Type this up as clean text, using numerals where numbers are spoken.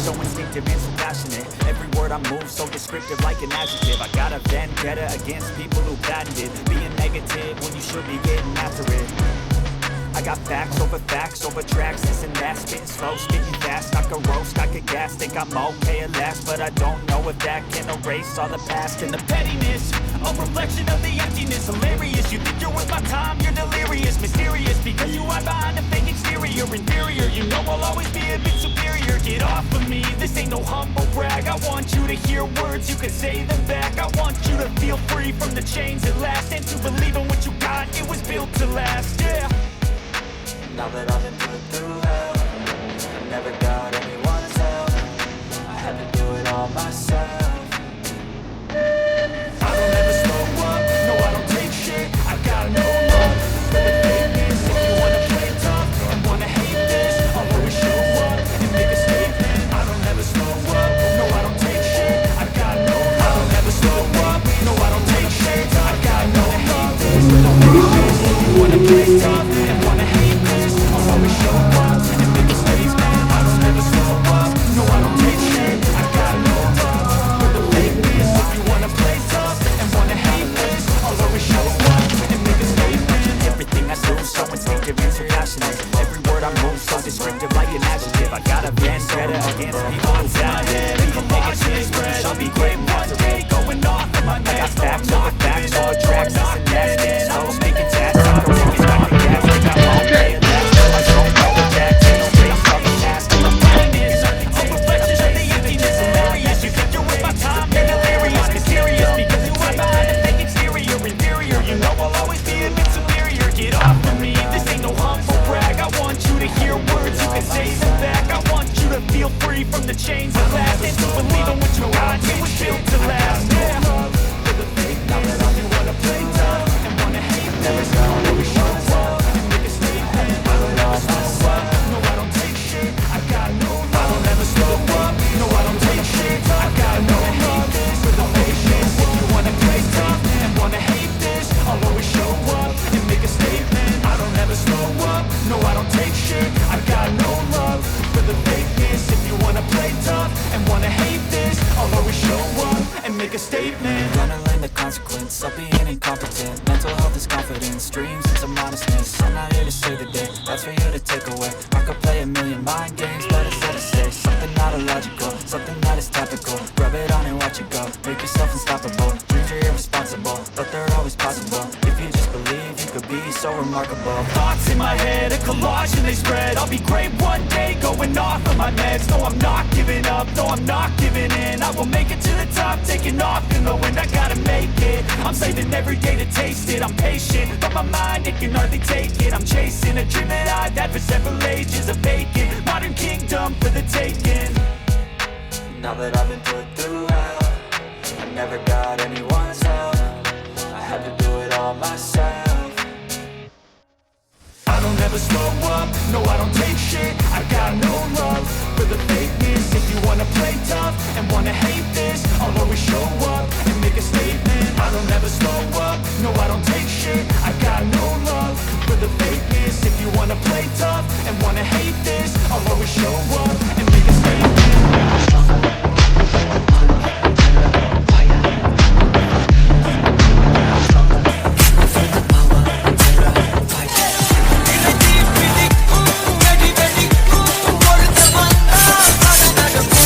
so instinctive and so passionate. Every word I move so descriptive like an adjective. I got a vendetta against people who patented being negative when you should be getting after it. I got facts over tracks, this and that. Spitting slow, spitting fast, I could roast, I could gas. Think I'm okay at last, but I don't know if that can erase all the past. And the pettiness, a reflection of the emptiness. Hilarious, you think you're worth my time, you're delirious. Mysterious, because you hide behind a fake exterior. Inferior, you know I'll always be a bit superior. Get off of me, this ain't no humble brag. I want you to hear words, you can say them back. I want you to feel free from the chains at last, and to believe in what you got, it was built to last, yeah. Now that I've been put through hell, I never got anyone's help. I had to do it all myself. I don't ever slow up, no I don't take shit. I got no love for the fakeness. If you wanna play tough and wanna hate this, I'll always show up and make a statement. I don't ever slow up, no I don't take shit. I got no love. I don't ever slow up, no I don't take shit. I got no love for the fakeness. If you wanna play tough and wanna hate this, I'll always show up and make a statement. I don't ever slow up, no I don't take shit. I got no love for the fakeness. If you wanna play tough and wanna hate this, I'll always show up and make a statement. Everything I do so instinctive and so passionate. Every word I move so descriptive like an adjective. I got a vendetta against people who talented. Being negative, I'll be great one day. Going off in my mess. I got facts over tracks, this and that. Spitting slow, making tasks. I'm going to back the gas. I got my way at last. I don't know what that takes. Face all the past. I'm a finest. A reflection of the emptiness. Hilarious, you think you're worth my time. You're delirious, mysterious, because you hide behind a fake exterior. Inferior, you know I'll always be a bit superior. Get off of me, this ain't no humble brag. I want you to hear words, you can say them back. I want you to feel free from the chains that last, and to believe in what you got, it was built to last. Yeah. For the fakeness, if you wanna play tough and wanna hate this, I'll always show up and make a statement. I don't ever slow up, no I don't take shit. I got no love. I don't ever slow up, no I don't take shit. I got no love for the fakeness. If you wanna play tough and wanna hate this, I'll always show up and make a statement. I don't ever slow up, no I don't take shit. I got no love for the fakeness. If you wanna play tough and wanna hate this, I'll always show up and make a statement. Gonna learn the consequence of being incompetent. Mental health is confidence, dreams and some modestness. I'm not here to save the day, that's for you to take away. I could play a million mind games, but instead I say something not illogical, something that is topical. Rub it on and watch it go, make yourself unstoppable. Dreams are irresponsible, but they're always possible. If you just believe, you could be so remarkable. Thoughts in my head, a collage and they spread. I'll be great one day, going off of my meds. No, I'm not giving up, no, I'm not giving in. I will make it to the top, taking off in the wind. I gotta make it, I'm saving every day to taste it. I'm patient, but my mind, it can hardly take it. I'm chasing a dream that I've had for several ages. A vacant, modern kingdom for the taking. Now that I've been put through hell, I never got anyone's help. I had to do it all myself. I don't ever slow up, no I don't take shit. I got no love for the fakeness. If you wanna play tough and wanna hate this, I'll always show up and make a statement. I don't ever slow up, no I don't take